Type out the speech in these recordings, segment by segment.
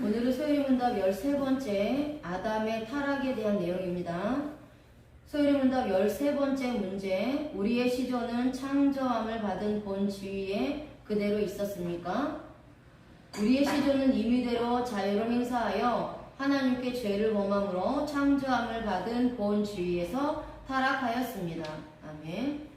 오늘은 소율이문답 13번째 아담의 타락에 대한 내용입니다. 소율이문답 13번째 문제, 우리의 시조는 창조함을 받은 본 지위에 그대로 있었습니까? 우리의 시조는 임의대로 자유를 행사하여 하나님께 죄를 범함으로 창조함을 받은 본 지위에서 타락하였습니다. 아멘.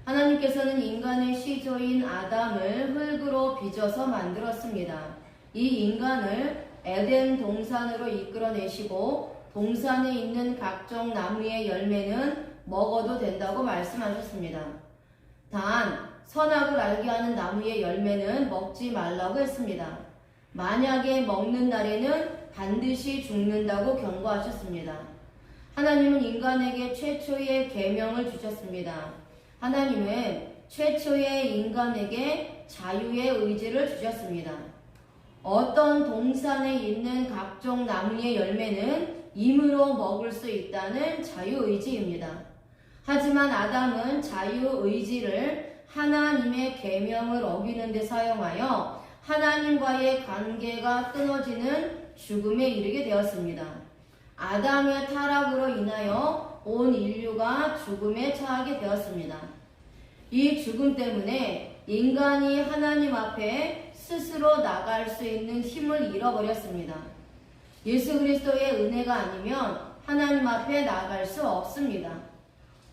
하나님께서는 인간의 시조인 아담을 흙으로 빚어서 만들었습니다. 이 인간을 에덴 동산으로 이끌어내시고 동산에 있는 각종 나무의 열매는 먹어도 된다고 말씀하셨습니다. 단 선악을 알게 하는 나무의 열매는 먹지 말라고 했습니다. 만약에 먹는 날에는 반드시 죽는다고 경고하셨습니다. 하나님은 인간에게 최초의 계명을 주셨습니다. 하나님은 최초의 인간에게 자유의 의지를 주셨습니다. 어떤 동산에 있는 각종 나무의 열매는 임의로 먹을 수 있다는 자유의지입니다. 하지만 아담은 자유의지를 하나님의 계명을 어기는 데 사용하여 하나님과의 관계가 끊어지는 죽음에 이르게 되었습니다. 아담의 타락으로 인하여 온 인류가 죽음에 처하게 되었습니다. 이 죽음 때문에 인간이 하나님 앞에 스스로 나갈 수 있는 힘을 잃어버렸습니다. 예수 그리스도의 은혜가 아니면 하나님 앞에 나갈 수 없습니다.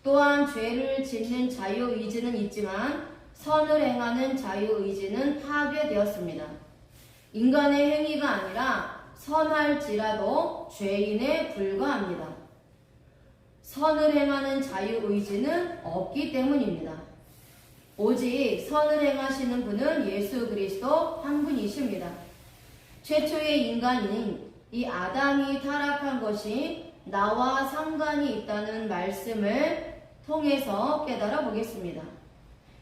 또한 죄를 짓는 자유의지는 있지만 선을 행하는 자유의지는 파괴되었습니다. 인간의 행위가 아니라 선할지라도 죄인에 불과합니다. 선을 행하는 자유의지는 없기 때문입니다. 오직 선을 행하시는 분은 예수 그리스도 한 분이십니다. 최초의 인간인 이 아담이 타락한 것이 나와 상관이 있다는 말씀을 통해서 깨달아 보겠습니다.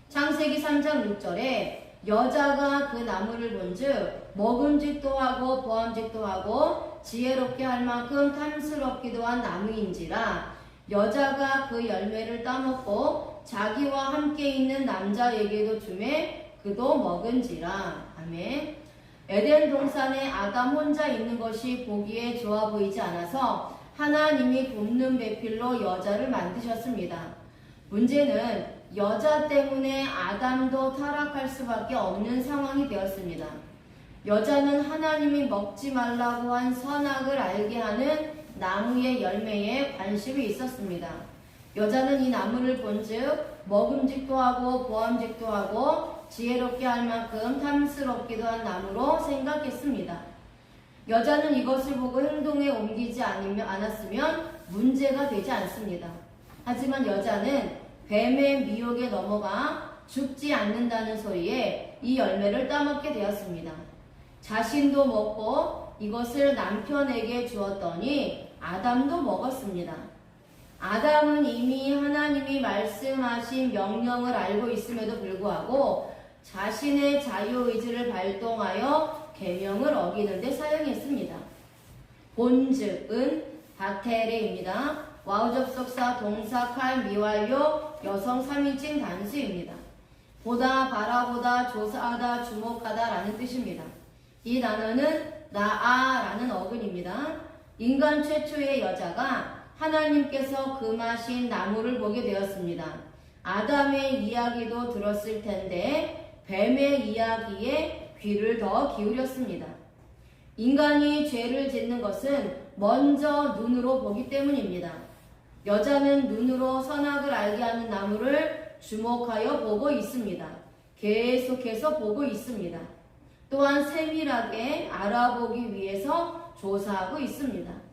창세기 3장 6절에 여자가 그 나무를 본즉 먹음직도 하고 보암직도 하고 지혜롭게 할 만큼 탐스럽기도 한 나무인지라 여자가 그 열매를 따먹고 자기와 함께 있는 남자에게도 주매 그도 먹은지라. 아멘. 에덴 동산에 아담 혼자 있는 것이 보기에 좋아 보이지 않아서 하나님이 굽는 배필로 여자를 만드셨습니다. 문제는 여자 때문에 아담도 타락할 수밖에 없는 상황이 되었습니다. 여자는 하나님이 먹지 말라고 한 선악을 알게 하는 나무의 열매에 관심이 있었습니다. 여자는 이 나무를 본즉 먹음직도 하고 보암직도 하고 지혜롭게 할 만큼 탐스럽기도 한 나무로 생각했습니다. 여자는 이것을 보고 행동에 옮기지 않았으면 문제가 되지 않습니다. 하지만 여자는 뱀의 미혹에 넘어가 죽지 않는다는 소리에 이 열매를 따먹게 되었습니다. 자신도 먹고 이것을 남편에게 주었더니 아담도 먹었습니다. 아담은 이미 하나님이 말씀하신 명령을 알고 있음에도 불구하고 자신의 자유의지를 발동하여 계명을 어기는 데 사용했습니다. 본즉은 바테레입니다. 와우 접속사 동사 칼 미완료 여성 3인칭 단수입니다. 보다 바라보다 조사하다 주목하다 라는 뜻입니다. 이 단어는 나아라는 어근입니다. 인간 최초의 여자가 하나님께서 금하신 나무를 보게 되었습니다. 아담의 이야기도 들었을 텐데 뱀의 이야기에 귀를 더 기울였습니다. 인간이 죄를 짓는 것은 먼저 눈으로 보기 때문입니다. 여자는 눈으로 선악을 알게 하는 나무를 주목하여 보고 있습니다. 계속해서 보고 있습니다. 또한 세밀하게 알아보기 위해서 조사하고 있습니다.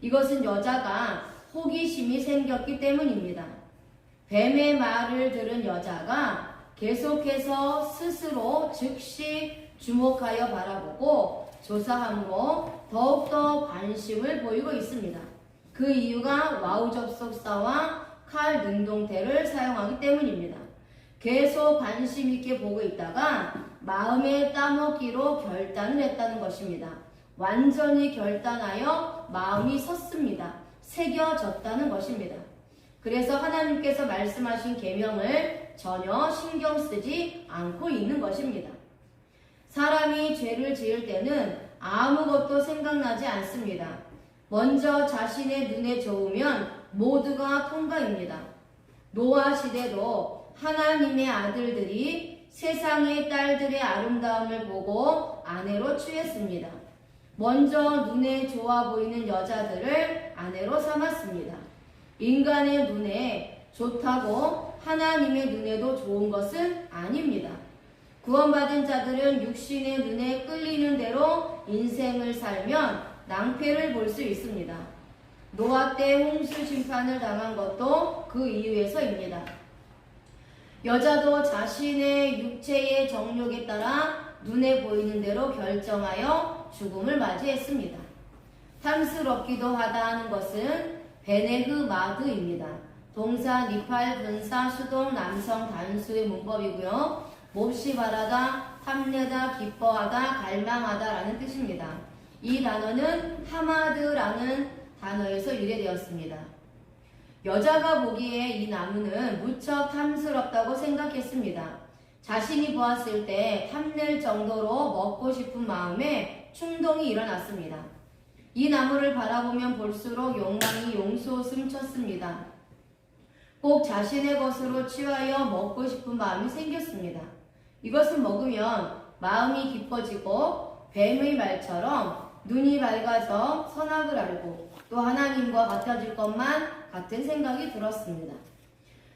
이것은 여자가 호기심이 생겼기 때문입니다. 뱀의 말을 들은 여자가 계속해서 스스로 즉시 주목하여 바라보고 조사함으로 더욱더 관심을 보이고 있습니다. 그 이유가 와우 접속사와 칼 능동태를 사용하기 때문입니다. 계속 관심 있게 보고 있다가 마음에 따먹기로 결단을 했다는 것입니다. 완전히 결단하여 마음이 섰습니다. 새겨졌다는 것입니다. 그래서 하나님께서 말씀하신 계명을 전혀 신경 쓰지 않고 있는 것입니다. 사람이 죄를 지을 때는 아무것도 생각나지 않습니다. 먼저 자신의 눈에 좋으면 모두가 통과입니다. 노아 시대도 하나님의 아들들이 세상의 딸들의 아름다움을 보고 아내로 취했습니다. 먼저 눈에 좋아 보이는 여자들을 아내로 삼았습니다. 인간의 눈에 좋다고 하나님의 눈에도 좋은 것은 아닙니다. 구원받은 자들은 육신의 눈에 끌리는 대로 인생을 살면 낭패를 볼 수 있습니다. 노아 때 홍수 심판을 당한 것도 그 이유에서입니다. 여자도 자신의 육체의 정욕에 따라 눈에 보이는 대로 결정하여 죽음을 맞이했습니다. 탐스럽기도 하다 하는 것은 베네흐 마드입니다. 동사 니팔 분사 수동 남성 단수의 문법이고요. 몹시 바라다, 탐내다, 기뻐하다, 갈망하다 라는 뜻입니다. 이 단어는 하마드라는 단어에서 유래되었습니다. 여자가 보기에 이 나무는 무척 탐스럽다고 생각했습니다. 자신이 보았을 때 탐낼 정도로 먹고 싶은 마음에 충동이 일어났습니다. 이 나무를 바라보면 볼수록 욕망이 용솟음 쳤습니다. 꼭 자신의 것으로 취하여 먹고 싶은 마음이 생겼습니다. 이것을 먹으면 마음이 깊어지고 뱀의 말처럼 눈이 밝아져 선악을 알고 또 하나님과 같아질 것만 같은 생각이 들었습니다.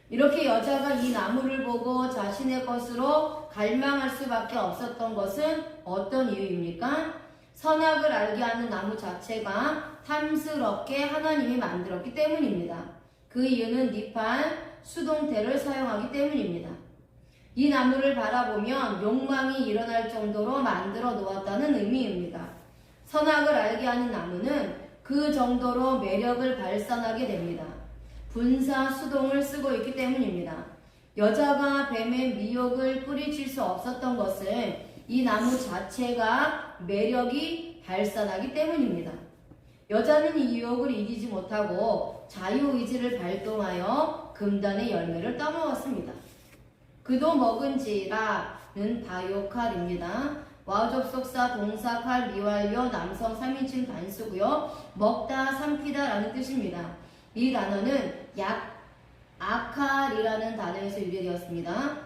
이렇게 여자가 이 나무를 보고 자신의 것으로 갈망할 수밖에 없었던 것은 어떤 이유입니까? 선악을 알게 하는 나무 자체가 탐스럽게 하나님이 만들었기 때문입니다. 그 이유는 니팔, 수동태를 사용하기 때문입니다. 이 나무를 바라보면 욕망이 일어날 정도로 만들어 놓았다는 의미입니다. 선악을 알게 하는 나무는 그 정도로 매력을 발산하게 됩니다. 분사 수동을 쓰고 있기 때문입니다. 여자가 뱀의 미혹을 뿌리칠 수 없었던 것은 이 나무 자체가 매력이 발산하기 때문입니다. 여자는 이 유혹을 이기지 못하고 자유의지를 발동하여 금단의 열매를 따먹었습니다. 그도 먹은지라는 바요칼입니다. 와우 접속사 동사 칼 미완료 남성 3인칭 단수고요. 먹다 삼키다 라는 뜻입니다. 이 단어는 아칼이라는 단어에서 유래되었습니다.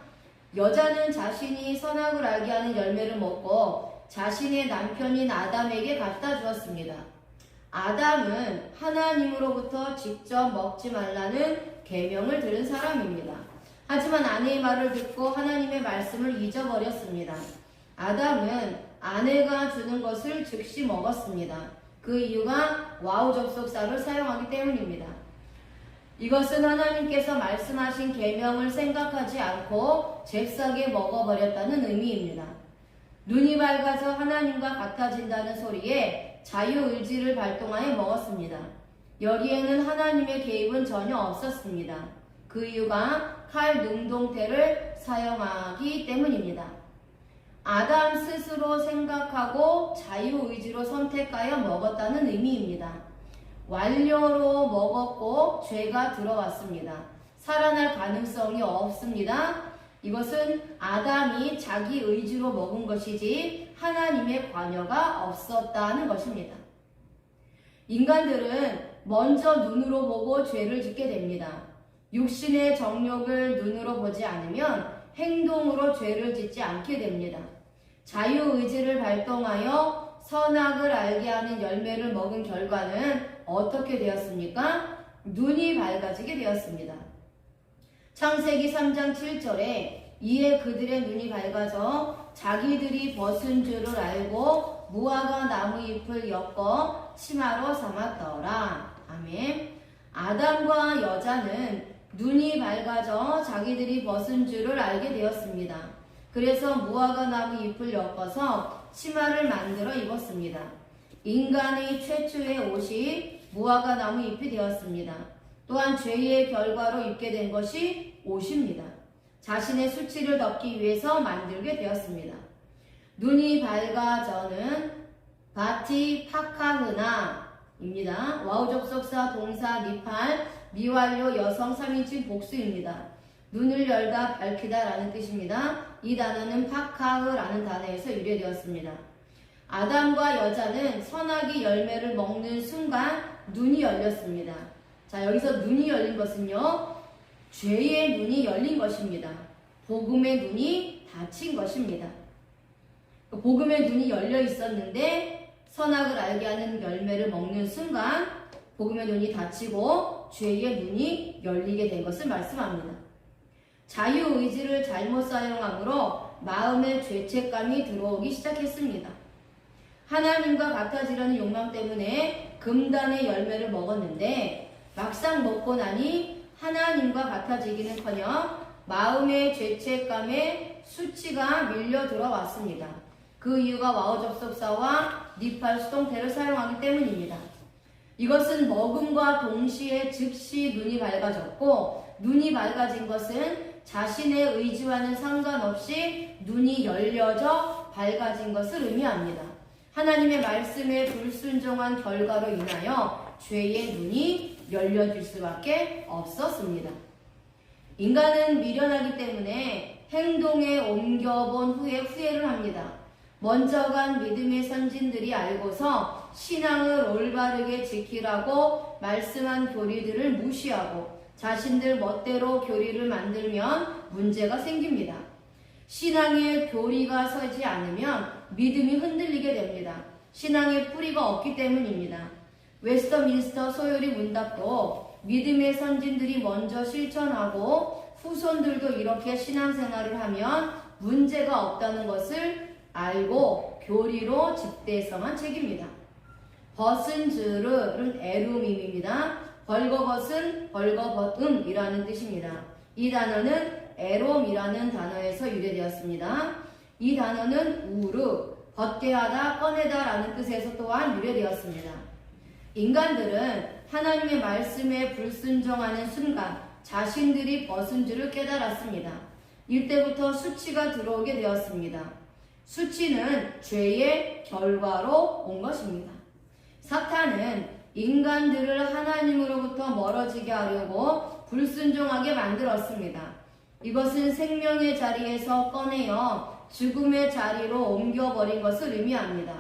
여자는 자신이 선악을 알게 하는 열매를 먹고 자신의 남편인 아담에게 갖다 주었습니다. 아담은 하나님으로부터 직접 먹지 말라는 계명을 들은 사람입니다. 하지만 아내의 말을 듣고 하나님의 말씀을 잊어버렸습니다. 아담은 아내가 주는 것을 즉시 먹었습니다. 그 이유가 와우 접속사를 사용하기 때문입니다. 이것은 하나님께서 말씀하신 계명을 생각하지 않고 잽싸게 먹어버렸다는 의미입니다. 눈이 밝아서 하나님과 같아진다는 소리에 자유의지를 발동하여 먹었습니다. 여기에는 하나님의 개입은 전혀 없었습니다. 그 이유가 칼 능동태를 사용하기 때문입니다. 아담 스스로 생각하고 자유의지로 선택하여 먹었다는 의미입니다. 완료로 먹었고 죄가 들어왔습니다. 살아날 가능성이 없습니다. 이것은 아담이 자기 의지로 먹은 것이지 하나님의 관여가 없었다는 것입니다. 인간들은 먼저 눈으로 보고 죄를 짓게 됩니다. 육신의 정욕을 눈으로 보지 않으면 행동으로 죄를 짓지 않게 됩니다. 자유의지를 발동하여 선악을 알게 하는 열매를 먹은 결과는 어떻게 되었습니까? 눈이 밝아지게 되었습니다. 창세기 3장 7절에 이에 그들의 눈이 밝아져 자기들이 벗은 줄을 알고 무화과 나무 잎을 엮어 치마로 삼았더라. 아멘. 아담과 여자는 눈이 밝아져 자기들이 벗은 줄을 알게 되었습니다. 그래서 무화과 나무 잎을 엮어서 치마를 만들어 입었습니다. 인간의 최초의 옷이 무화과 나무 잎이 되었습니다. 또한 죄의 결과로 입게 된 것이 옷입니다. 자신의 수치를 덮기 위해서 만들게 되었습니다. 눈이 밝아져는 바티 파카흐나입니다. 와우 접속사 동사 니팔 미완료 여성 3인칭 복수입니다. 눈을 열다 밝히다 라는 뜻입니다. 이 단어는 파카흐라는 단어에서 유래되었습니다. 아담과 여자는 선악의 열매를 먹는 순간 눈이 열렸습니다. 자, 여기서 눈이 열린 것은요, 죄의 눈이 열린 것입니다. 복음의 눈이 닫힌 것입니다. 복음의 눈이 열려 있었는데 선악을 알게 하는 열매를 먹는 순간 복음의 눈이 닫히고 죄의 눈이 열리게 된 것을 말씀합니다. 자유의지를 잘못 사용함으로 마음에 죄책감이 들어오기 시작했습니다. 하나님과 같아지려는 욕망 때문에 금단의 열매를 먹었는데 막상 먹고 나니 하나님과 같아지기는커녕 마음의 죄책감에 수치가 밀려 들어왔습니다. 그 이유가 와우 접속사와 니팔 수동태를 사용하기 때문입니다. 이것은 먹음과 동시에 즉시 눈이 밝아졌고, 눈이 밝아진 것은 자신의 의지와는 상관없이 눈이 열려져 밝아진 것을 의미합니다. 하나님의 말씀에 불순종한 결과로 인하여 죄의 눈이 열려질 수밖에 없었습니다. 인간은 미련하기 때문에 행동에 옮겨본 후에 후회를 합니다. 먼저 간 믿음의 선진들이 알고서 신앙을 올바르게 지키라고 말씀한 교리들을 무시하고 자신들 멋대로 교리를 만들면 문제가 생깁니다. 신앙의 교리가 서지 않으면 믿음이 흔들리게 됩니다. 신앙의 뿌리가 없기 때문입니다. 웨스터민스터 소요리 문답도 믿음의 선진들이 먼저 실천하고 후손들도 이렇게 신앙생활을 하면 문제가 없다는 것을 알고 교리로 집대성한 책입니다. 버슨즈르는 에룸임입니다. 벌거벗은 벌거벗음이라는 뜻입니다. 이 단어는 에롬이라는 단어에서 유래되었습니다. 이 단어는 우르, 벗게 하다, 꺼내다 라는 뜻에서 또한 유래되었습니다. 인간들은 하나님의 말씀에 불순종하는 순간 자신들이 벗은 줄을 깨달았습니다. 이때부터 수치가 들어오게 되었습니다. 수치는 죄의 결과로 온 것입니다. 사탄은 인간들을 하나님으로부터 멀어지게 하려고 불순종하게 만들었습니다. 이것은 생명의 자리에서 꺼내어 죽음의 자리로 옮겨버린 것을 의미합니다.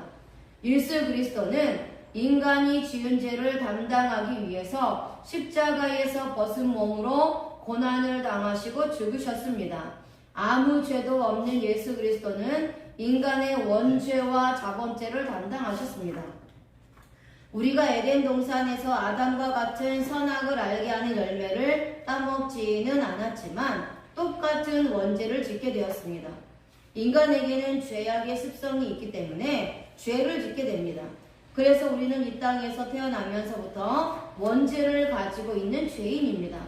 예수 그리스도는 인간이 지은 죄를 담당하기 위해서 십자가에서 벗은 몸으로 고난을 당하시고 죽으셨습니다. 아무 죄도 없는 예수 그리스도는 인간의 원죄와 자범죄를 담당하셨습니다. 우리가 에덴 동산에서 아담과 같은 선악을 알게 하는 열매를 따먹지는 않았지만 똑같은 원죄를 짓게 되었습니다. 인간에게는 죄악의 습성이 있기 때문에 죄를 짓게 됩니다. 그래서 우리는 이 땅에서 태어나면서부터 원죄를 가지고 있는 죄인입니다.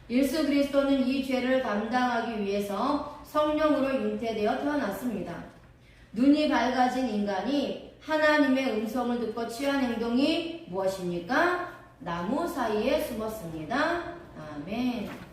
예수 그리스도는 이 죄를 감당하기 위해서 성령으로 잉태되어 태어났습니다. 눈이 밝아진 인간이 하나님의 음성을 듣고 취한 행동이 무엇입니까? 나무 사이에 숨었습니다. 아멘.